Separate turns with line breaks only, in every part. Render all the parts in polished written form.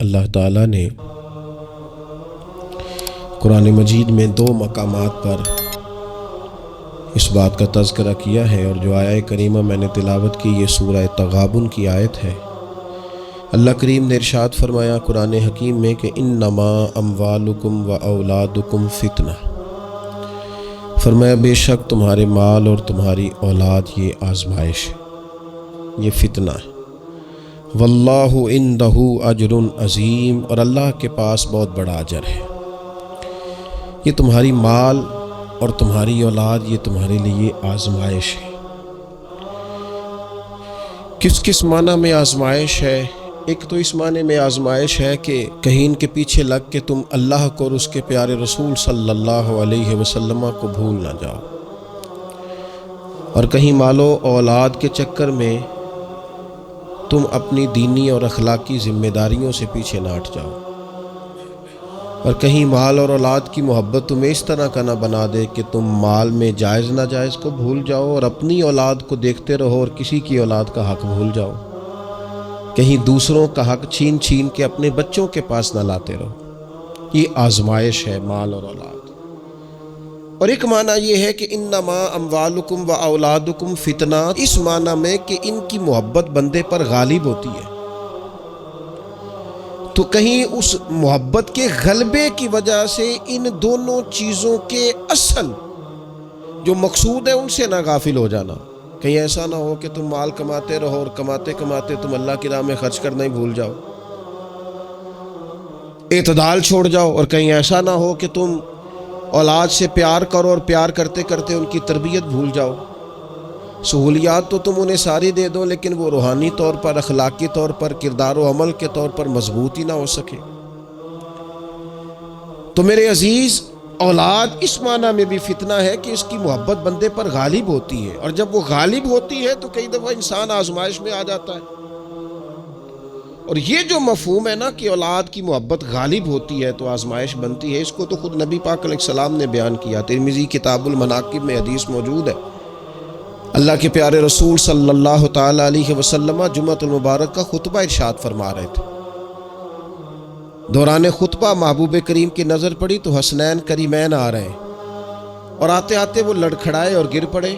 اللہ تعالیٰ نے قرآن مجید میں 2 مقامات پر اس بات کا تذکرہ کیا ہے، اور جو آیہ کریمہ میں نے تلاوت کی یہ سورہ تغابن کی آیت ہے۔ اللہ کریم نے ارشاد فرمایا قرآن حکیم میں کہ انما اموالکم و اولادکم فتنہ، فرمایا بے شک تمہارے مال اور تمہاری اولاد یہ آزمائش ہے، یہ فتنہ ہے۔ واللہ عندہ اجر عظیم، اور اللہ کے پاس بہت بڑا اجر ہے۔ یہ تمہاری مال اور تمہاری اولاد یہ تمہارے لیے آزمائش ہے۔ کس کس معنی میں آزمائش ہے؟ ایک تو اس معنی میں آزمائش ہے کہ کہیں ان کے پیچھے لگ کے تم اللہ کو اور اس کے پیارے رسول صلی اللہ علیہ وسلم کو بھول نہ جاؤ، اور کہیں مال و اولاد کے چکر میں تم اپنی دینی اور اخلاقی ذمہ داریوں سے پیچھے نہ ہٹ جاؤ، اور کہیں مال اور اولاد کی محبت تمہیں اس طرح کا نہ بنا دے کہ تم مال میں جائز ناجائز کو بھول جاؤ اور اپنی اولاد کو دیکھتے رہو اور کسی کی اولاد کا حق بھول جاؤ، کہیں دوسروں کا حق چھین چھین کے اپنے بچوں کے پاس نہ لاتے رہو۔ یہ آزمائش ہے مال اور اولاد۔ اور ایک معنی یہ ہے کہ انما اموالکم و اولادکم فتنہ، اس معنی میں کہ ان کی محبت بندے پر غالب ہوتی ہے، تو کہیں اس محبت کے غلبے کی وجہ سے ان دونوں چیزوں کے اصل جو مقصود ہے ان سے نہ غافل ہو جانا۔ کہیں ایسا نہ ہو کہ تم مال کماتے رہو اور کماتے کماتے تم اللہ کی راہ میں خرچ کرنا ہی بھول جاؤ، اعتدال چھوڑ جاؤ، اور کہیں ایسا نہ ہو کہ تم اولاد سے پیار کرو اور پیار کرتے کرتے ان کی تربیت بھول جاؤ۔ سہولیات تو تم انہیں ساری دے دو لیکن وہ روحانی طور پر، اخلاقی طور پر، کردار و عمل کے طور پر مضبوط ہی نہ ہو سکے۔ تو میرے عزیز، اولاد اس معنی میں بھی فتنہ ہے کہ اس کی محبت بندے پر غالب ہوتی ہے، اور جب وہ غالب ہوتی ہے تو کئی دفعہ انسان آزمائش میں آ جاتا ہے۔ اور یہ جو مفہوم ہے نا کہ اولاد کی محبت غالب ہوتی ہے تو آزمائش بنتی ہے، اس کو تو خود نبی پاک علیہ السلام نے بیان کیا۔ ترمذی کتاب المناقب میں حدیث موجود ہے، اللہ کے پیارے رسول صلی اللہ تعالی علیہ وسلم جمعۃ المبارک کا خطبہ ارشاد فرما رہے تھے۔ دوران خطبہ محبوب کریم کی نظر پڑی تو حسنین کریمین آ رہے ہیں، اور آتے آتے وہ لڑکھڑائے اور گر پڑے۔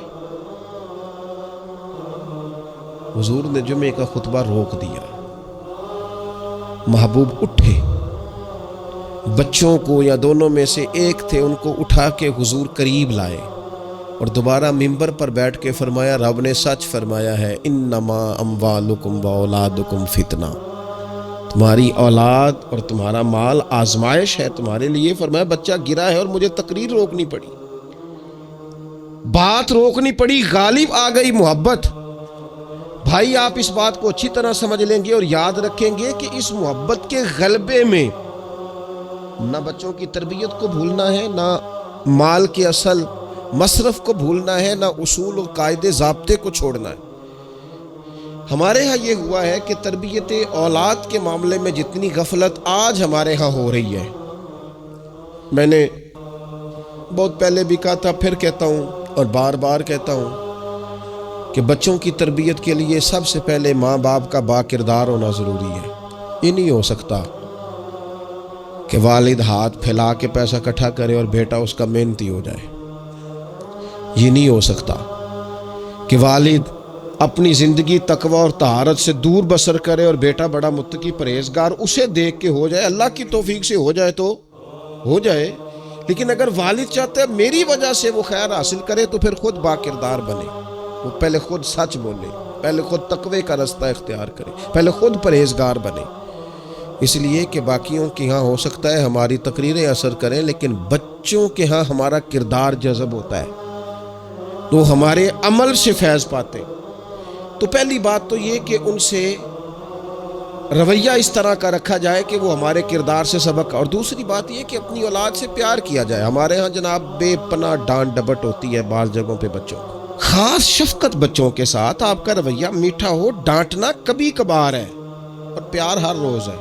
حضور نے جمعے کا خطبہ روک دیا، محبوب اٹھے، بچوں کو یا دونوں میں سے ایک تھے ان کو اٹھا کے حضور قریب لائے، اور دوبارہ ممبر پر بیٹھ کے فرمایا رب نے سچ فرمایا ہے، انما اموالکم و اولادکم فتنہ، تمہاری اولاد اور تمہارا مال آزمائش ہے تمہارے لیے۔ فرمایا بچہ گرا ہے اور مجھے تقریر روکنی پڑی، بات روکنی پڑی، غالب آ گئی محبت۔ بھائی آپ اس بات کو اچھی طرح سمجھ لیں گے اور یاد رکھیں گے کہ اس محبت کے غلبے میں نہ بچوں کی تربیت کو بھولنا ہے، نہ مال کے اصل مصرف کو بھولنا ہے، نہ اصول و قاعدے ضابطے کو چھوڑنا ہے۔ ہمارے ہاں یہ ہوا ہے کہ تربیت اولاد کے معاملے میں جتنی غفلت آج ہمارے ہاں ہو رہی ہے، میں نے بہت پہلے بھی کہا تھا، پھر کہتا ہوں اور بار بار کہتا ہوں کہ بچوں کی تربیت کے لیے سب سے پہلے ماں باپ کا با کردار ہونا ضروری ہے۔ یہ نہیں ہو سکتا کہ والد ہاتھ پھیلا کے پیسہ اکٹھا کرے اور بیٹا اس کا محنتی ہو جائے۔ یہ نہیں ہو سکتا کہ والد اپنی زندگی تقوی اور طہارت سے دور بسر کرے اور بیٹا بڑا متقی پرہیزگار اسے دیکھ کے ہو جائے۔ اللہ کی توفیق سے ہو جائے تو ہو جائے، لیکن اگر والد چاہتا ہے میری وجہ سے وہ خیر حاصل کرے تو پھر خود با کردار بنے، وہ پہلے خود سچ بولے، پہلے خود تقوی کا رستہ اختیار کرے، پہلے خود پرہیزگار بنے۔ اس لیے کہ باقیوں کے ہاں ہو سکتا ہے ہماری تقریریں اثر کریں، لیکن بچوں کے ہاں ہمارا کردار جذب ہوتا ہے تو ہمارے عمل سے فیض پاتے۔ تو پہلی بات تو یہ کہ ان سے رویہ اس طرح کا رکھا جائے کہ وہ ہمارے کردار سے سبق، اور دوسری بات یہ کہ اپنی اولاد سے پیار کیا جائے۔ ہمارے ہاں جناب بے پناہ ڈانٹ ڈپٹ ہوتی ہے بعض جگہوں پہ بچوں کو، خاص شفقت بچوں کے ساتھ آپ کا رویہ میٹھا ہو، ڈانٹنا کبھی کبھار ہے اور پیار ہر روز ہے۔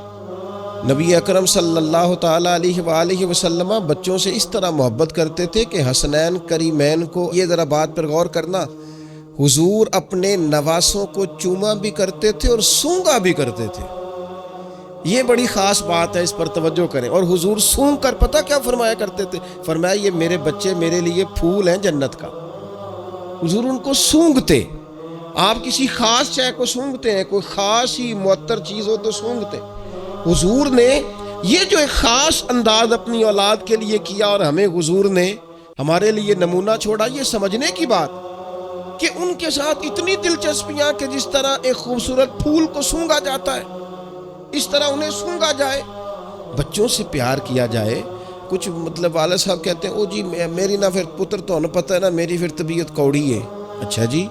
نبی اکرم صلی اللہ تعالی علیہ وآلہ وسلم بچوں سے اس طرح محبت کرتے تھے کہ حسنین کریمین کو، یہ ذرا بات پر غور کرنا، حضور اپنے نواسوں کو چوما بھی کرتے تھے اور سونگا بھی کرتے تھے۔ یہ بڑی خاص بات ہے، اس پر توجہ کریں۔ اور حضور سونگ کر پتہ کیا فرمایا کرتے تھے؟ فرمایا یہ میرے بچے میرے لیے پھول ہیں جنت کا۔ حضور ان کو سونگتے۔ آپ کسی خاص شے کو سونگتے ہیں، کوئی خاص ہی معطر چیز ہو تو سونگتے۔ حضور نے یہ جو ایک خاص انداز اپنی اولاد کے لیے کیا اور ہمیں حضور نے ہمارے لیے نمونہ چھوڑا، یہ سمجھنے کی بات کہ ان کے ساتھ اتنی دلچسپیاں کہ جس طرح ایک خوبصورت پھول کو سونگا جاتا ہے اس طرح انہیں سونگا جائے، بچوں سے پیار کیا جائے۔ کچھ مطلب والد صاحب کہتے ہیں او جی میری نہ پھر پتر تو انہیں پتہ ہے نا میری پھر طبیعت کوڑی ہے۔ اچھا جی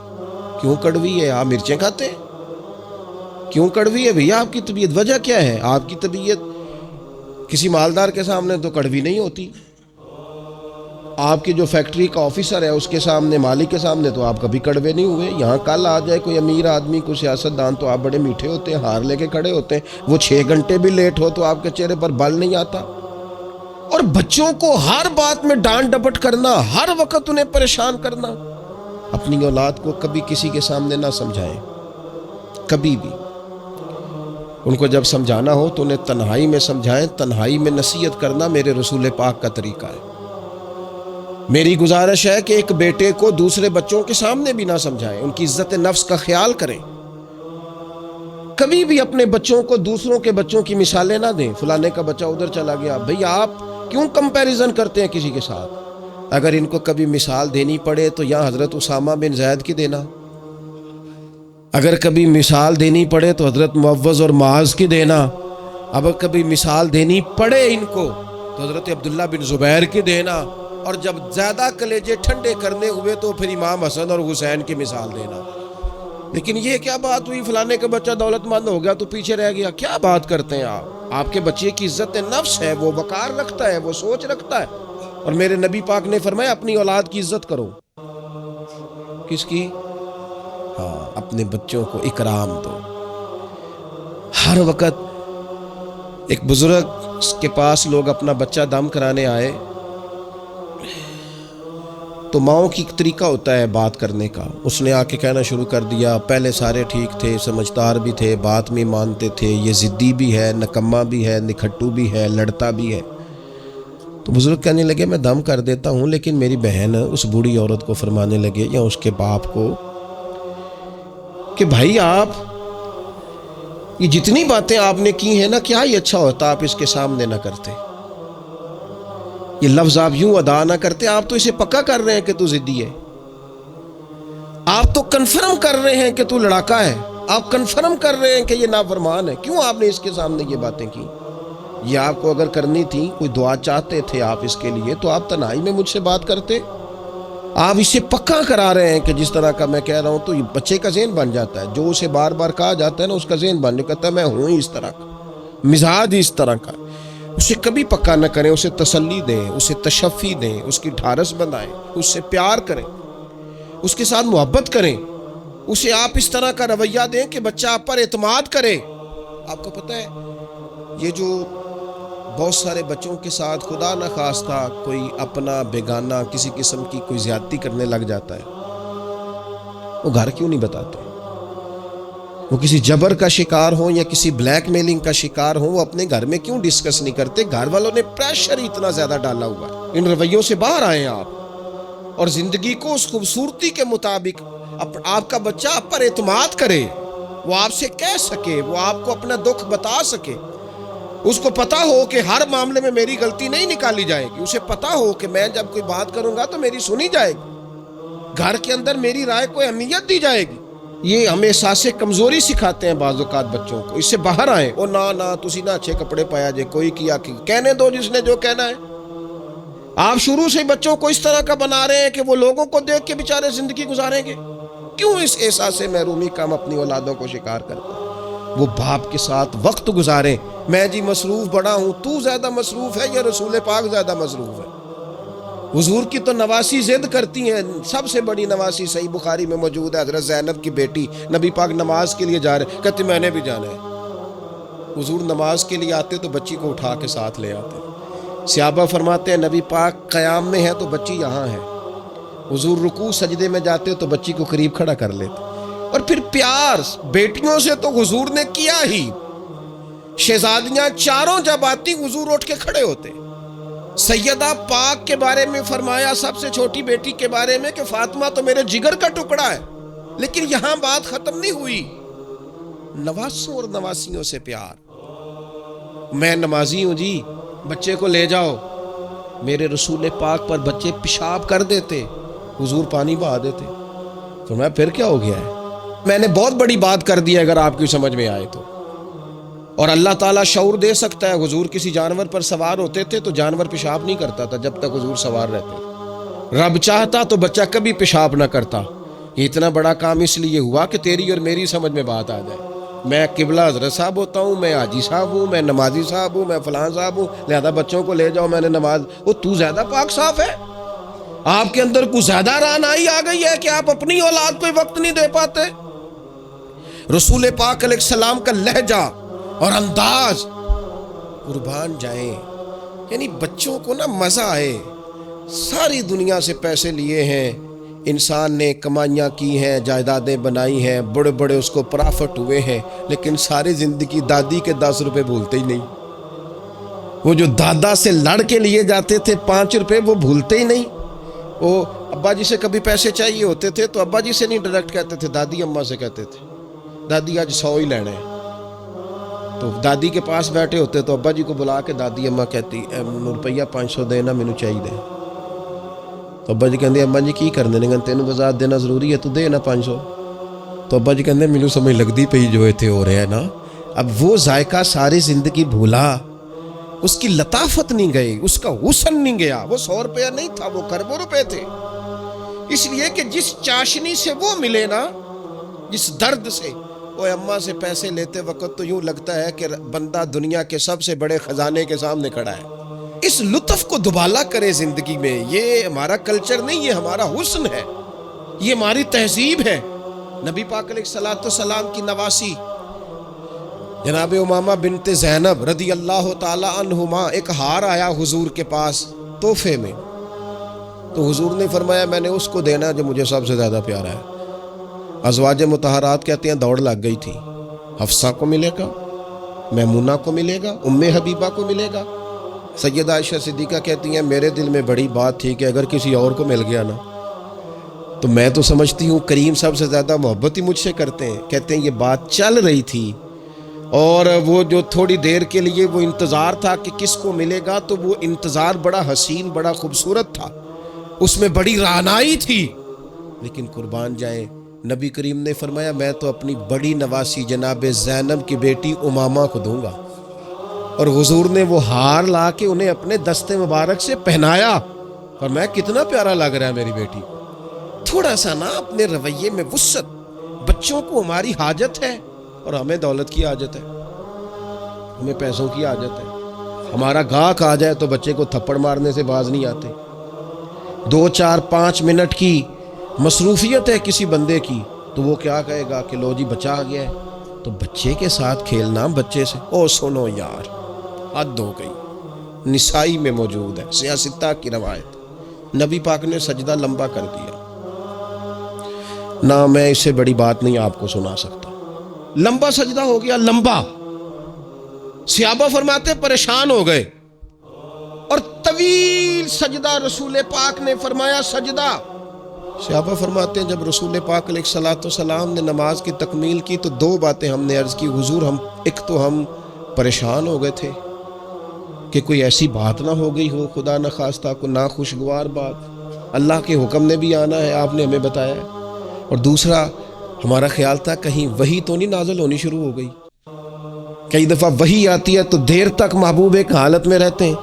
کیوں کڑوی ہے؟ آپ مرچیں کھاتے ہیں؟ کیوں کڑوی ہے بھیا آپ کی طبیعت؟ وجہ کیا ہے؟ آپ کی طبیعت کسی مالدار کے سامنے تو کڑوی نہیں ہوتی، آپ کی جو فیکٹری کا آفیسر ہے اس کے سامنے، مالک کے سامنے تو آپ کبھی کڑوے نہیں ہوئے۔ یہاں کل آ جائے کوئی امیر آدمی، کوئی سیاستدان تو آپ بڑے میٹھے ہوتے ہیں، ہار لے کے کھڑے ہوتے ہیں۔ وہ 6 گھنٹے بھی لیٹ ہو تو آپ کے چہرے پر بل نہیں آتا۔ اور بچوں کو ہر بات میں ڈانٹ ڈپٹ کرنا، ہر وقت انہیں پریشان کرنا، اپنی اولاد کو کبھی کسی کے سامنے نہ سمجھائیں، کبھی بھی۔ ان کو جب سمجھانا ہو تو انہیں تنہائی میں سمجھائیں۔ تنہائی میں نصیحت کرنا میرے رسول پاک کا طریقہ ہے۔ میری گزارش ہے کہ ایک بیٹے کو دوسرے بچوں کے سامنے بھی نہ سمجھائیں، ان کی عزت نفس کا خیال کریں۔ کبھی بھی اپنے بچوں کو دوسروں کے بچوں کی مثالیں نہ دیں، فلانے کا بچہ ادھر چلا گیا۔ بھئی آپ کیوں کمپیریزن کرتے ہیں کسی کے ساتھ؟ اگر ان کو کبھی مثال دینی پڑے تو یا حضرت اسامہ بن زید کی دینا، اگر کبھی مثال دینی پڑے تو حضرت معوذ اور معاذ کی دینا، اب کبھی مثال دینی پڑے ان کو تو حضرت عبداللہ بن زبیر کی دینا، اور جب زیادہ کلیجے ٹھنڈے کرنے ہوئے تو پھر امام حسن اور حسین کی مثال دینا۔ لیکن یہ کیا بات ہوئی فلانے کا بچہ دولت مند ہو گیا تو پیچھے رہ گیا؟ کیا بات کرتے ہیں آپ؟ آپ کے بچے کی عزت نفس ہے، وہ وقار رکھتا ہے، وہ سوچ رکھتا ہے۔ اور میرے نبی پاک نے فرمایا اپنی اولاد کی عزت کرو۔ کس کی؟ ہاں اپنے بچوں کو اکرام دو۔ ہر وقت ایک بزرگ کے پاس لوگ اپنا بچہ دم کرانے آئے تو ماؤں کی طریقہ ہوتا ہے بات کرنے کا، اس نے آ کے کہنا شروع کر دیا پہلے سارے ٹھیک تھے، سمجھدار بھی تھے، بات میں مانتے تھے، یہ ضدی بھی ہے، نکما بھی ہے، نکھٹو بھی ہے، لڑتا بھی ہے۔ تو بزرگ کہنے لگے میں دم کر دیتا ہوں، لیکن میری بہن اس بوڑھی عورت کو فرمانے لگے یا اس کے باپ کو کہ بھائی آپ یہ جتنی باتیں آپ نے کی ہیں نا، کیا ہی اچھا ہوتا آپ اس کے سامنے نہ کرتے، یہ لفظ آپ یوں ادا نہ کرتے۔ آپ تو اسے پکا کر رہے ہیں کہ تو ضدی ہے، آپ تو کنفرم کر رہے ہیں کہ تو لڑاکا ہے، آپ کنفرم کر رہے ہیں کہ یہ نافرمان ہے، کیوں آپ نے اس کے سامنے یہ باتیں کی؟ یہ آپ کو اگر کرنی تھی، کوئی دعا چاہتے تھے آپ اس کے لیے تو آپ تنہائی میں مجھ سے بات کرتے۔ آپ اسے پکا کرا رہے ہیں کہ جس طرح کا میں کہہ رہا ہوں تو یہ بچے کا ذہن بن جاتا ہے، جو اسے بار بار کہا جاتا ہے نا اس کا ذہن بن جاتا ہے، میں ہوں اس طرح کا، مزاج اس طرح کا۔ اسے کبھی پکا نہ کریں، اسے تسلی دیں، اسے تشفی دیں، اس کی ڈھارس بنائیں، اس سے پیار کریں، اس کے ساتھ محبت کریں، اسے آپ اس طرح کا رویہ دیں کہ بچہ آپ پر اعتماد کرے۔ آپ کو پتہ ہے یہ جو بہت سارے بچوں کے ساتھ خدا نہ خواستہ کوئی اپنا بیگانہ کسی قسم کی کوئی زیادتی کرنے لگ جاتا ہے، وہ گھر کیوں نہیں بتاتے؟ وہ کسی جبر کا شکار ہوں یا کسی بلیک میلنگ کا شکار ہوں، وہ اپنے گھر میں کیوں ڈسکس نہیں کرتے؟ گھر والوں نے پریشر اتنا زیادہ ڈالا ہوا ہے۔ ان رویوں سے باہر آئیں آپ، اور زندگی کو اس خوبصورتی کے مطابق آپ کا بچہ آپ پر اعتماد کرے، وہ آپ سے کہہ سکے، وہ آپ کو اپنا دکھ بتا سکے، اس کو پتا ہو کہ ہر معاملے میں میری غلطی نہیں نکالی جائے گی، اسے پتا ہو کہ میں جب کوئی بات کروں گا تو میری سنی جائے گی، گھر کے اندر میری رائے کو اہمیت دی جائے گی۔ یہ ہمیں احساس کمزوری سکھاتے ہیں بعض اوقات بچوں کو، اس سے باہر آئیں۔ اور نہ تسی نہ اچھے کپڑے پایا جے، کوئی کیا کہنے دو جس نے جو کہنا ہے۔ آپ شروع سے بچوں کو اس طرح کا بنا رہے ہیں کہ وہ لوگوں کو دیکھ کے بیچارے زندگی گزاریں گے۔ کیوں اس احساس محرومی کا ہم اپنی اولادوں کو شکار کرتے ہیں؟ وہ باپ کے ساتھ وقت گزاریں۔ میں جی مصروف بڑا ہوں، تو زیادہ مصروف ہے یا رسول پاک زیادہ مصروف ہے؟ حضور کی تو نواسی ضد کرتی ہیں، سب سے بڑی نواسی صحیح بخاری میں موجود ہے، حضرت زینب کی بیٹی، نبی پاک نماز کے لیے جا رہے، کہتے میں نے بھی جانا ہے۔ حضور نماز کے لیے آتے تو بچی کو اٹھا کے ساتھ لے آتے۔ صحابہ فرماتے ہیں نبی پاک قیام میں ہے تو بچی یہاں ہے، حضور رکوع سجدے میں جاتے تو بچی کو قریب کھڑا کر لیتے۔ اور پھر پیار بیٹیوں سے تو حضور نے کیا ہی، شہزادیاں چاروں جب آتی حضور اٹھ کے کھڑے ہوتے. سیدہ پاک کے بارے میں فرمایا سب سے چھوٹی بیٹی کے بارے میں کہ فاطمہ تو میرے جگر کا ٹکڑا ہے. لیکن یہاں بات ختم نہیں ہوئی. نواسوں اور نواسیوں سے پیار. میں نمازی ہوں جی، بچے کو لے جاؤ. میرے رسول پاک پر بچے پیشاب کر دیتے، حضور پانی بہا دیتے. تو میں پھر کیا ہو گیا ہے؟ میں نے بہت بڑی بات کر دی اگر آپ کی سمجھ میں آئے تو. اور اللہ تعالیٰ شعور دے سکتا ہے. حضور کسی جانور پر سوار ہوتے تھے تو جانور پیشاب نہیں کرتا تھا جب تک حضور سوار رہتے. رب چاہتا تو بچہ کبھی پیشاب نہ کرتا. یہ اتنا بڑا کام اس لیے ہوا کہ تیری اور میری سمجھ میں بات آ جائے. میں قبلہ حضرت صاحب ہوتا ہوں، میں حاجی صاحب ہوں، میں نمازی صاحب ہوں، میں فلاں صاحب ہوں، لہذا بچوں کو لے جاؤ. میں نے نماز، وہ تو زیادہ پاک صاف ہے؟ آپ کے اندر کچھ زیادہ رعنائی آ گئی ہے کہ آپ اپنی اولاد کو وقت نہیں دے پاتے. رسول پاک علیہ السلام کا لہجہ اور انداز، قربان جائیں، یعنی بچوں کو نا مزہ آئے. ساری دنیا سے پیسے لیے ہیں انسان نے، کمائیاں کی ہیں، جائیدادیں بنائی ہیں، بڑے بڑے اس کو پرافٹ ہوئے ہیں، لیکن ساری زندگی دادی کے 10 روپے بھولتے ہی نہیں. وہ جو دادا سے لڑ کے لیے جاتے تھے 5 روپے، وہ بھولتے ہی نہیں. وہ ابا جی سے کبھی پیسے چاہیے ہوتے تھے تو ابا جی سے نہیں ڈائریکٹ کہتے تھے، دادی اماں سے کہتے تھے، دادی آج 100 ہی لینا ہے. تو دادی کے پاس بیٹھے ہوتے تو ابا جی کو بلا کے دادی اماں کہتی روپیہ 500 دینا مینوں چاہیے. تو ابا جی کہتے اماں جی کی کرنے نے، تینوں بازار دینا ضروری ہے تو دے نا 500. تو ابا جی کہتے مینوں سمجھ لگتی پئی جو اتنے ہو رہا ہے نا. اب وہ ذائقہ ساری زندگی بھولا، اس کی لطافت نہیں گئی، اس کا حسن نہیں گیا. وہ 100 روپیہ نہیں تھا، وہ کروڑوں روپے تھے. اس لیے کہ جس چاشنی سے وہ ملے نا، جس درد سے، وہ اماں سے پیسے لیتے وقت تو یوں لگتا ہے کہ بندہ دنیا کے سب سے بڑے خزانے کے سامنے کھڑا ہے. اس لطف کو دوبالا کرے زندگی میں. یہ ہمارا کلچر نہیں، یہ ہمارا حسن ہے، یہ ہماری تہذیب ہے. نبی پاک علیہ الصلوۃ والسلام کی نواسی جناب امامہ بنت زینب رضی اللہ تعالی عنہما، ایک ہار آیا حضور کے پاس تحفے میں. تو حضور نے فرمایا میں نے اس کو دینا جو مجھے سب سے زیادہ پیارا ہے. ازواج مطہرات کہتے ہیں دوڑ لگ گئی تھی. حفصہ کو ملے گا، میمونہ کو ملے گا، ام حبیبہ کو ملے گا. سیدہ عائشہ صدیقہ کہتی ہیں میرے دل میں بڑی بات تھی کہ اگر کسی اور کو مل گیا نا تو میں تو سمجھتی ہوں کریم سب سے زیادہ محبت ہی مجھ سے کرتے ہیں. کہتے ہیں یہ بات چل رہی تھی اور وہ جو تھوڑی دیر کے لیے وہ انتظار تھا کہ کس کو ملے گا، تو وہ انتظار بڑا حسین، بڑا خوبصورت تھا، اس میں بڑی رعنائی تھی. لیکن قربان جائیں، نبی کریم نے فرمایا میں تو اپنی بڑی نواسی جناب زینب کی بیٹی امامہ کو دوں گا. اور حضور نے وہ ہار لا کے انہیں اپنے دستے مبارک سے پہنایا. اور میں کتنا پیارا لگ رہا ہے میری بیٹی. تھوڑا سا نا اپنے رویے میں وسعت. بچوں کو ہماری حاجت ہے اور ہمیں دولت کی حاجت ہے، ہمیں پیسوں کی حاجت ہے. ہمارا گاہک آ جائے تو بچے کو تھپڑ مارنے سے باز نہیں آتے. 2 4 5 منٹ کی مصروفیت ہے کسی بندے کی تو وہ کیا کہے گا کہ لو جی بچہ آ گیا ہے. تو بچے کے ساتھ کھیلنا، بچے سے او سنو یار حد ہو گئی. نسائی میں موجود ہے، سیاستہ کی روایت. نبی پاک نے سجدہ لمبا کر دیا نہ، میں اس سے بڑی بات نہیں آپ کو سنا سکتا. لمبا سجدہ ہو گیا، لمبا. صحابہ فرماتے پریشان ہو گئے اور طویل سجدہ رسول پاک نے فرمایا سجدہ. صحابہ فرماتے ہیں جب رسول پاک علیہ الصلوۃ والسلام نے نماز کی تکمیل کی تو 2 باتیں ہم نے عرض کی حضور. ایک تو ہم پریشان ہو گئے تھے کہ کوئی ایسی بات نہ ہو گئی ہو، خدا نہ خواستہ کوئی ناخوشگوار بات، اللہ کے حکم نے بھی آنا ہے، آپ نے ہمیں بتایا ہے. اور دوسرا ہمارا خیال تھا کہیں وحی تو نہیں نازل ہونی شروع ہو گئی. کئی دفعہ وحی آتی ہے تو دیر تک محبوب ایک حالت میں رہتے ہیں،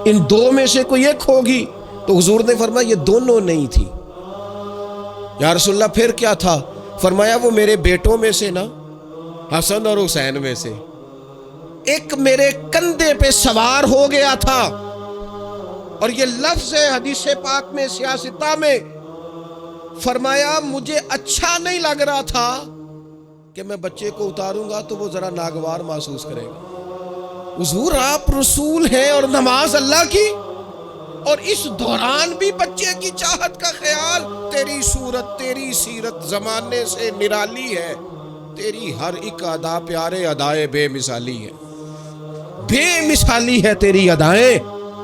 ان 2 میں سے کوئی ایک ہوگی. تو حضور نے فرمایا یہ دونوں نہیں تھی. یا رسول اللہ پھر کیا تھا؟ فرمایا وہ میرے بیٹوں میں سے نا، حسن اور حسین میں سے ایک میرے کندھے پہ سوار ہو گیا تھا. اور یہ لفظ ہے حدیث پاک میں سیاستہ میں، فرمایا مجھے اچھا نہیں لگ رہا تھا کہ میں بچے کو اتاروں گا تو وہ ذرا ناگوار محسوس کرے گا. حضور آپ رسول ہیں اور نماز اللہ کی، اور اس دوران بھی بچے کی چاہت کا خیال. تیری صورت تیری سیرت زمانے سے نرالی ہے، تیری ہر ایک ادا پیارے ادائے بے مثالی ہے. بے مثالی ہے تیری ادائیں.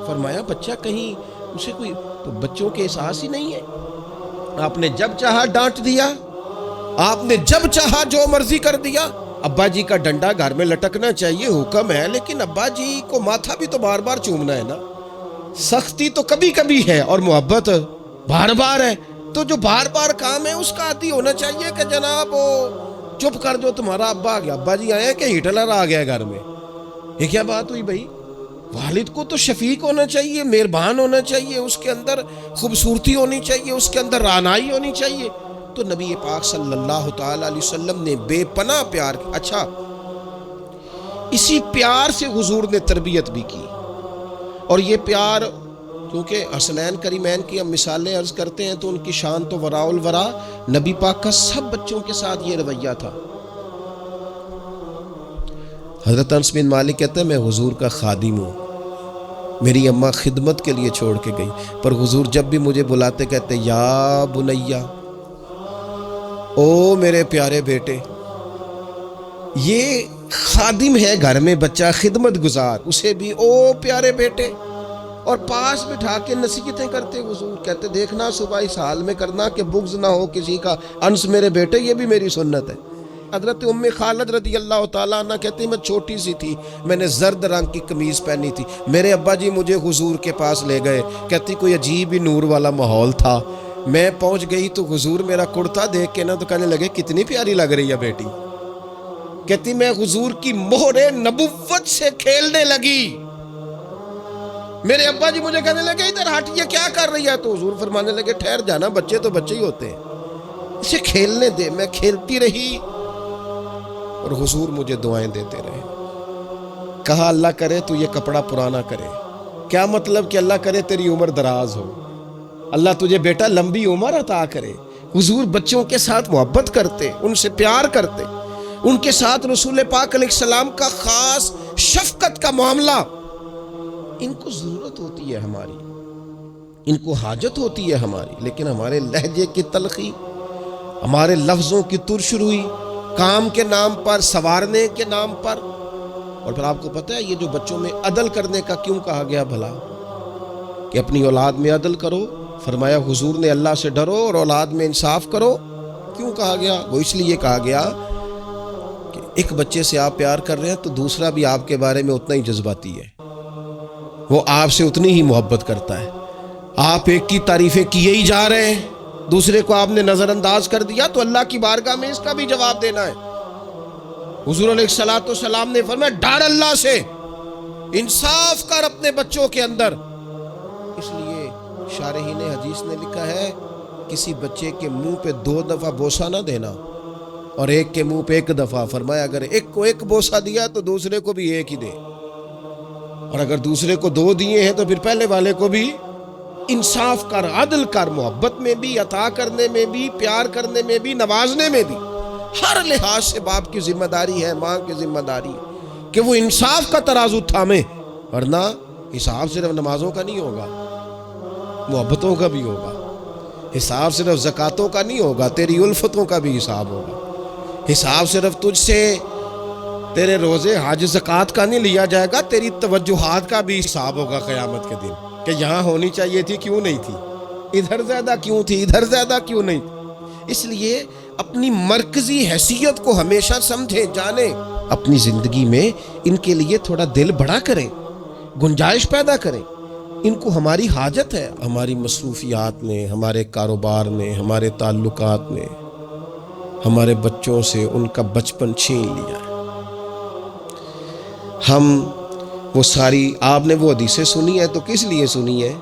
فرمایا بچہ کہیں اسے کوئی تو بچوں کے احساس ہی نہیں ہے. آپ نے جب چاہا ڈانٹ دیا, آپ نے جب چاہا جو مرضی کر دیا. ابا جی کا ڈنڈا گھر میں لٹکنا چاہیے, حکم ہے, لیکن ابا جی کو ماتھا بھی تو بار بار چومنا ہے نا. سختی تو کبھی کبھی ہے اور محبت بار بار ہے. تو جو بار بار کام ہے اس کا عادی ہونا چاہیے کہ جناب وہ چپ کر جو, تمہارا ابا آ گیا, ابا جی آئے کہ ہٹلر آ گیا گھر میں. یہ کیا بات ہوئی بھائی؟ والد کو تو شفیق ہونا چاہیے, مہربان ہونا چاہیے, اس کے اندر خوبصورتی ہونی چاہیے, اس کے اندر رعنائی ہونی چاہیے. تو نبی پاک صلی اللہ تعالی علیہ وسلم نے بے پناہ پیار کیا. اچھا, اسی پیار سے حضور نے تربیت بھی کی. اور یہ پیار کیونکہ حسنین کریمین کی ہم مثالیں عرض کرتے ہیں تو ان کی شان تو وراء الورا. نبی پاک کا سب بچوں کے ساتھ یہ رویہ تھا. حضرت انس بن مالک کہتے ہیں میں حضور کا خادم ہوں, میری اماں خدمت کے لیے چھوڑ کے گئی, پر حضور جب بھی مجھے بلاتے کہتے یا بنیا, او میرے پیارے بیٹے. یہ خادم ہے گھر میں, بچہ خدمت گزار, اسے بھی او پیارے بیٹے. اور پاس بٹھا کے نصیحتیں کرتے حضور, کہتے دیکھنا صبح اس حال میں کرنا کہ بغض نہ ہو کسی کا. انس میرے بیٹے, یہ بھی میری سنت ہے. حضرت ام خالد رضی اللہ تعالیٰ عنہ کہتی میں چھوٹی سی تھی, میں نے زرد رنگ کی قمیض پہنی تھی, میرے ابا جی مجھے حضور کے پاس لے گئے. کہتی کوئی عجیب ہی نور والا ماحول تھا, میں پہنچ گئی تو حضور میرا کرتا دیکھ کے نا تو کہنے لگے کتنی پیاری لگ رہی ہے بیٹی. کہتی میں حضور کی مہر نبوت سے کھیلنے لگی. میرے ابا جی مجھے کہنے لگے ادھر ہٹ, یہ کیا کر رہی ہے؟ تو حضور فرمانے لگے ٹھہر جانا, بچے تو بچے ہی ہوتے ہیں, اسے کھیلنے دے. میں کھیلتی رہی اور حضور مجھے دعائیں دیتے رہے. کہا اللہ کرے تو یہ کپڑا پرانا کرے. کیا مطلب کہ اللہ کرے تیری عمر دراز ہو, اللہ تجھے بیٹا لمبی عمر عطا کرے. حضور بچوں کے ساتھ محبت کرتے, ان سے پیار کرتے, ان کے ساتھ رسول پاک علیہ السلام کا خاص شفقت کا معاملہ. ان کو ضرورت ہوتی ہے ہماری, ان کو حاجت ہوتی ہے ہماری, لیکن ہمارے لہجے کی تلخی, ہمارے لفظوں کی ترش روئی, کام کے نام پر, سنوارنے کے نام پر. اور پھر آپ کو پتہ ہے یہ جو بچوں میں عدل کرنے کا کیوں کہا گیا بھلا, کہ اپنی اولاد میں عدل کرو. فرمایا حضور نے اللہ سے ڈرو اور اولاد میں انصاف کرو. کیوں کہا گیا؟ وہ اس لیے کہا گیا کہ ایک بچے سے آپ پیار کر رہے ہیں تو دوسرا بھی آپ کے بارے میں اتنا ہی جذباتی ہے, وہ آپ سے اتنی ہی محبت کرتا ہے. آپ ایک کی تعریفیں کیے ہی جا رہے ہیں, دوسرے کو آپ نے نظر انداز کر دیا تو اللہ کی بارگاہ میں اس کا بھی جواب دینا ہے. حضور علیہ الصلوۃ والسلام نے فرمایا ڈر اللہ سے, انصاف کر اپنے بچوں کے اندر. اس لیے شارحین حدیث نے لکھا ہے کسی بچے کے منہ پہ 2 دفعہ بوسہ نہ دینا اور ایک کے منہ پہ 1 دفعہ. فرمایا اگر ایک کو 1 بوسہ دیا تو دوسرے کو بھی 1 ہی دے, اور اگر دوسرے کو 2 دیے ہیں تو پھر پہلے والے کو بھی. انصاف کر, عدل کر, محبت میں بھی, عطا کرنے میں بھی, پیار کرنے میں بھی, نوازنے میں بھی. ہر لحاظ سے باپ کی ذمہ داری ہے, ماں کی ذمہ داری کہ وہ انصاف کا ترازو تھامے, ورنہ حساب صرف نمازوں کا نہیں ہوگا, محبتوں کا بھی ہوگا. حساب صرف زکاتوں کا نہیں ہوگا, تیری الفتوں کا بھی حساب ہوگا. حساب صرف تجھ سے تیرے روزے حج زکات کا نہیں لیا جائے گا, تیری توجہات کا بھی حساب ہوگا قیامت کے دن, کہ یہاں ہونی چاہیے تھی کیوں نہیں تھی, ادھر زیادہ کیوں تھی, ادھر زیادہ کیوں نہیں تھی. اس لیے اپنی مرکزی حیثیت کو ہمیشہ سمجھیں, جانیں. اپنی زندگی میں ان کے لیے تھوڑا دل بڑا کریں, گنجائش پیدا کریں. ان کو ہماری حاجت ہے, ہماری مصروفیات میں, ہمارے کاروبار میں, ہمارے تعلقات میں. ہمارے بچوں سے ان کا بچپن چھین لیا ہے. ہم وہ ساری, آپ نے وہ حدیثیں سنی ہے تو کس لیے سنی ہے؟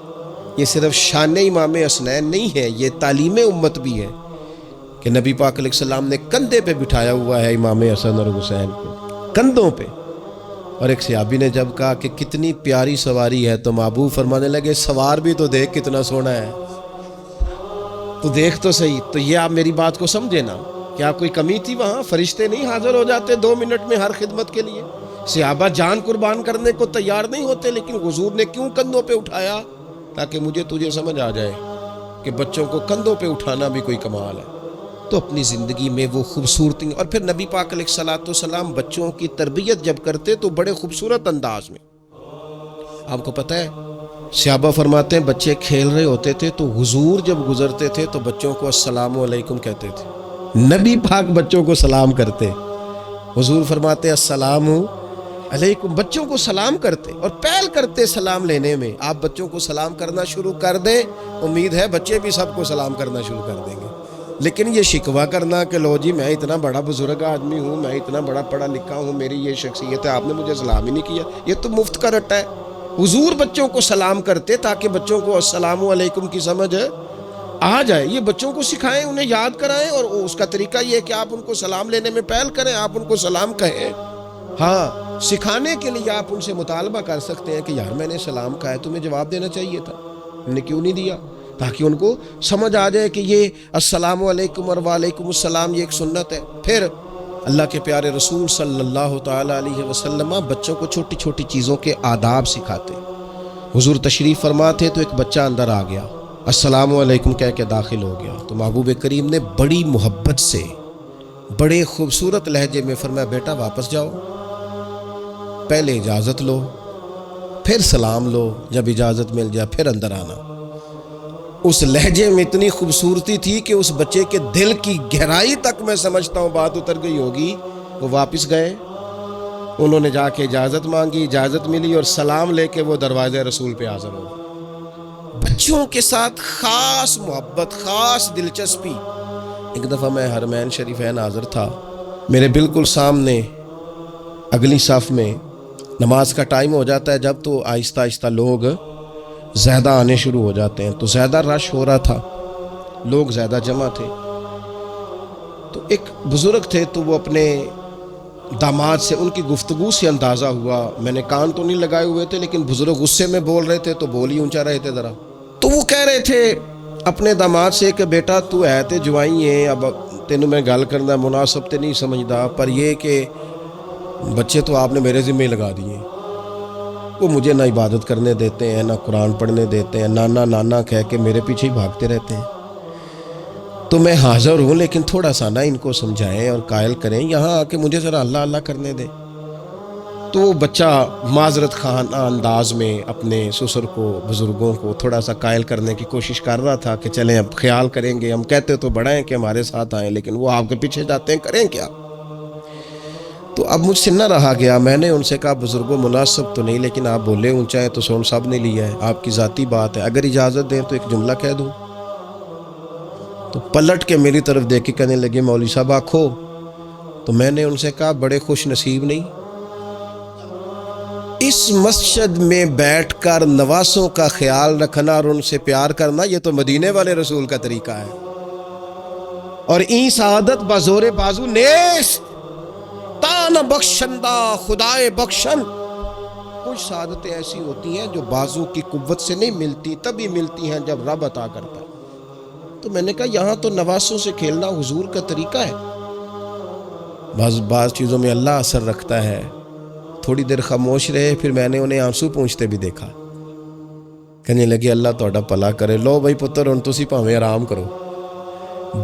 یہ صرف شان امام حسنین نہیں ہے, یہ تعلیم امت بھی ہے کہ نبی پاک علیہ السلام نے کندھے پہ بٹھایا ہوا ہے امام حسن اور حسین کو, کندھوں پہ. اور ایک صحابی نے جب کہا کہ کتنی پیاری سواری ہے تو محبوب فرمانے لگے سوار بھی تو دیکھ کتنا سونا ہے, تو دیکھ تو صحیح. تو یہ آپ میری بات کو سمجھے نا, کیا کوئی کمی تھی وہاں؟ فرشتے نہیں حاضر ہو جاتے 2 منٹ میں ہر خدمت کے لیے؟ صحابہ جان قربان کرنے کو تیار نہیں ہوتے, لیکن حضور نے کیوں کندھوں پہ اٹھایا؟ تاکہ مجھے تجھے سمجھ آ جائے کہ بچوں کو کندھوں پہ اٹھانا بھی کوئی کمال ہے. تو اپنی زندگی میں وہ خوبصورتی. اور پھر نبی پاک علیہ الصلوۃ والسلام بچوں کی تربیت جب کرتے تو بڑے خوبصورت انداز میں. آپ کو پتہ ہے صحابہ فرماتے ہیں بچے کھیل رہے ہوتے تھے تو حضور جب گزرتے تھے تو بچوں کو السلام علیکم کہتے تھے. نبی پاک بچوں کو سلام کرتے. حضور فرماتے السلام علیکم، بچوں کو سلام کرتے اور پہل کرتے سلام لینے میں. آپ بچوں کو سلام کرنا شروع کر دیں، امید ہے بچے بھی سب کو سلام کرنا شروع کر دیں گے. لیکن یہ شکوہ کرنا کہ لو جی میں اتنا بڑا بزرگ آدمی ہوں، میں اتنا بڑا پڑھا لکھا ہوں، میری یہ شخصیت ہے، آپ نے مجھے سلام ہی نہیں کیا، یہ تو مفت کا رٹا ہے. حضور بچوں کو سلام کرتے تاکہ بچوں کو السلام علیکم کی سمجھ آ جائے. یہ بچوں کو سکھائیں، انہیں یاد کرائیں، اور اس کا طریقہ یہ ہے کہ آپ ان کو سلام لینے میں پہل کریں، آپ ان کو سلام کہیں. ہاں، سکھانے کے لیے آپ ان سے مطالبہ کر سکتے ہیں کہ یار میں نے سلام کہا ہے، تمہیں جواب دینا چاہیے تھا، ہم نے کیوں نہیں دیا، تاکہ ان کو سمجھ آ جائے کہ یہ السلام علیکم اور وعلیکم السلام یہ ایک سنت ہے. پھر اللہ کے پیارے رسول صلی اللہ تعالی علیہ وسلم بچوں کو چھوٹی چھوٹی چیزوں کے آداب سکھاتے. حضور تشریف فرما تھے تو ایک بچہ اندر آ گیا، السلام علیکم کہہ کے داخل ہو گیا. تو محبوب کریم نے بڑی محبت سے بڑے خوبصورت لہجے میں فرمایا بیٹا واپس جاؤ، پہلے اجازت لو، پھر سلام لو، جب اجازت مل جائے پھر اندر آنا. اس لہجے میں اتنی خوبصورتی تھی کہ اس بچے کے دل کی گہرائی تک میں سمجھتا ہوں بات اتر گئی ہوگی. وہ واپس گئے، انہوں نے جا کے اجازت مانگی، اجازت ملی اور سلام لے کے وہ دروازے رسول پہ حاضر ہو. بچوں کے ساتھ خاص محبت، خاص دلچسپی. ایک دفعہ میں حرمین شریفین حاضر تھا، میرے بالکل سامنے اگلی صف میں نماز کا ٹائم ہو جاتا ہے جب، تو آہستہ آہستہ لوگ زیادہ آنے شروع ہو جاتے ہیں. تو زیادہ رش ہو رہا تھا، لوگ زیادہ جمع تھے. تو ایک بزرگ تھے تو وہ اپنے داماد سے، ان کی گفتگو سے اندازہ ہوا، میں نے کان تو نہیں لگائے ہوئے تھے لیکن بزرگ غصے میں بول رہے تھے تو بول ہی اونچا رہے تھے ذرا. تو وہ کہہ رہے تھے اپنے داماد سے کہ بیٹا تو ہے تے جوائی ہیں، اب تینوں میں گل کرنا مناسب تے نہیں سمجھدا، پر یہ کہ بچے تو آپ نے میرے ذمہ لگا دیے، وہ مجھے نہ عبادت کرنے دیتے ہیں، نہ قرآن پڑھنے دیتے ہیں، نانا نانا کہہ کے میرے پیچھے ہی بھاگتے رہتے ہیں. تو میں حاضر ہوں لیکن تھوڑا سا نہ ان کو سمجھائیں اور قائل کریں، یہاں آ کے مجھے ذرا اللہ اللہ کرنے دیں. تو وہ بچہ معذرت خانہ انداز میں اپنے سسر کو، بزرگوں کو تھوڑا سا قائل کرنے کی کوشش کر رہا تھا کہ چلیں اب خیال کریں گے، ہم کہتے تو بڑا ہیں کہ ہمارے ساتھ آئیں لیکن وہ آپ کے پیچھے جاتے ہیں، کریں کیا. تو اب مجھ سے نہ رہا گیا، میں نے ان سے کہا بزرگوں مناسب تو نہیں لیکن آپ بولے اونچا ہے تو سن سب نے لیا ہے، آپ کی ذاتی بات ہے، اگر اجازت دیں تو ایک جملہ کہہ دوں. تو پلٹ کے میری طرف دیکھ کے کہنے لگے مولوی صاحب آکھو. تو میں نے ان سے کہا بڑے خوش نصیب نہیں، اس مسجد میں بیٹھ کر نواسوں کا خیال رکھنا اور ان سے پیار کرنا یہ تو مدینے والے رسول کا طریقہ ہے، اور این سعادت بزور بازو نیست تان بخشندہ خدائے بخشن. کچھ سعادتیں ایسی ہوتی ہیں جو بازو کی قوت سے نہیں ملتی، تبھی ملتی ہیں جب رب عطا کرتا ہے. تو میں نے کہا یہاں تو نواسوں سے کھیلنا حضور کا طریقہ ہے. بعض چیزوں میں اللہ اثر رکھتا ہے. تھوڑی دیر خاموش رہے، پھر میں نے انہیں آنسو پونچھتے بھی دیکھا. کہنے لگے اللہ تہاڈا بھلا کرے، لو بھائی پتر ہن تسی بھاویں آرام کرو.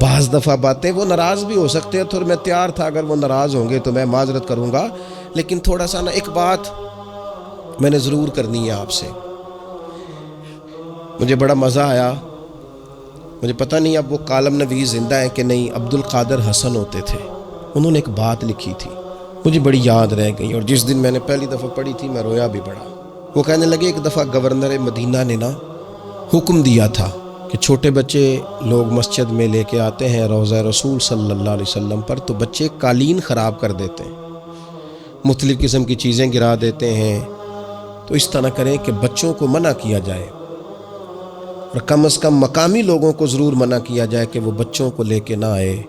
بعض دفعہ باتیں وہ ناراض بھی ہو سکتے ہیں، تو میں تیار تھا اگر وہ ناراض ہوں گے تو میں معذرت کروں گا، لیکن تھوڑا سا نا ایک بات میں نے ضرور کرنی ہے آپ سے. مجھے بڑا مزہ آیا، مجھے پتہ نہیں اب وہ کالم نویس زندہ ہیں کہ نہیں، عبد القادر حسن ہوتے تھے، انہوں نے ایک بات لکھی تھی مجھے بڑی یاد رہ گئی، اور جس دن میں نے پہلی دفعہ پڑھی تھی میں رویا بھی بڑا. وہ کہنے لگے ایک دفعہ گورنر مدینہ نے نا حکم دیا تھا کہ چھوٹے بچے لوگ مسجد میں لے کے آتے ہیں روضہ رسول صلی اللہ علیہ وسلم پر، تو بچے قالین خراب کر دیتے ہیں، مختلف قسم کی چیزیں گرا دیتے ہیں. تو اس طرح کریں کہ بچوں کو منع کیا جائے، اور کم از کم مقامی لوگوں کو ضرور منع کیا جائے کہ وہ بچوں کو لے کے نہ آئے.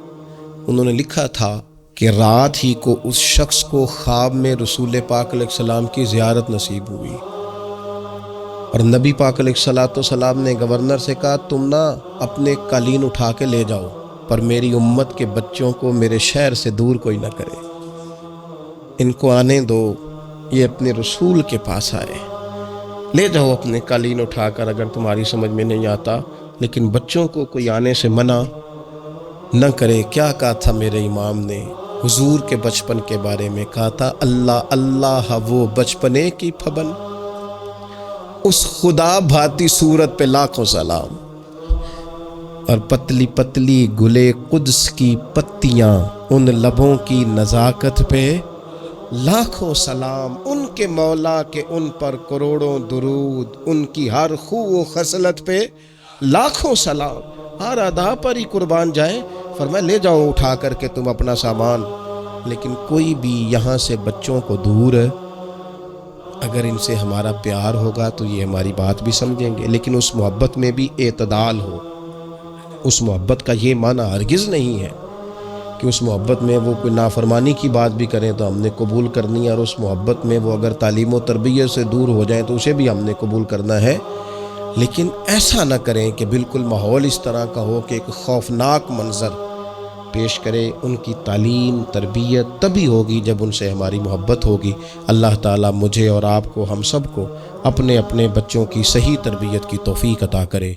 انہوں نے لکھا تھا کہ رات ہی کو اس شخص کو خواب میں رسول پاک علیہ السلام کی زیارت نصیب ہوئی، اور نبی پاک علیہ الصلوۃ والسلام نے گورنر سے کہا تم نا اپنے قالین اٹھا کے لے جاؤ، پر میری امت کے بچوں کو میرے شہر سے دور کوئی نہ کرے، ان کو آنے دو، یہ اپنے رسول کے پاس آئے، لے جاؤ اپنے قالین اٹھا کر اگر تمہاری سمجھ میں نہیں آتا، لیکن بچوں کو کوئی آنے سے منع نہ کرے۔ کیا کہا تھا میرے امام نے حضور کے بچپن کے بارے میں؟ کہا تھا اللہ اللہ وہ بچپنے کی پھبن، اس خدا بھاتی صورت پہ لاکھوں سلام، اور پتلی پتلی گلے قدس کی پتیاں، ان لبوں کی نزاکت پہ لاکھوں سلام، ان کے مولا کے ان پر کروڑوں درود، ان کی ہر خو و خصلت پہ لاکھوں سلام، ہر ادا پر ہی قربان جائے۔ فرمایا لے جاؤ اٹھا کر کے تم اپنا سامان، لیکن کوئی بھی یہاں سے بچوں کو دور ہے، اگر ان سے ہمارا پیار ہوگا تو یہ ہماری بات بھی سمجھیں گے، لیکن اس محبت میں بھی اعتدال ہو۔ اس محبت کا یہ معنی ہرگز نہیں ہے کہ اس محبت میں وہ کوئی نافرمانی کی بات بھی کریں تو ہم نے قبول کرنی ہے، اور اس محبت میں وہ اگر تعلیم و تربیت سے دور ہو جائیں تو اسے بھی ہم نے قبول کرنا ہے، لیکن ایسا نہ کریں کہ بالکل ماحول اس طرح کا ہو کہ ایک خوفناک منظر پیش کرے۔ ان کی تعلیم تربیت تبھی ہوگی جب ان سے ہماری محبت ہوگی۔ اللہ تعالیٰ مجھے اور آپ کو، ہم سب کو اپنے اپنے بچوں کی صحیح تربیت کی توفیق عطا کرے۔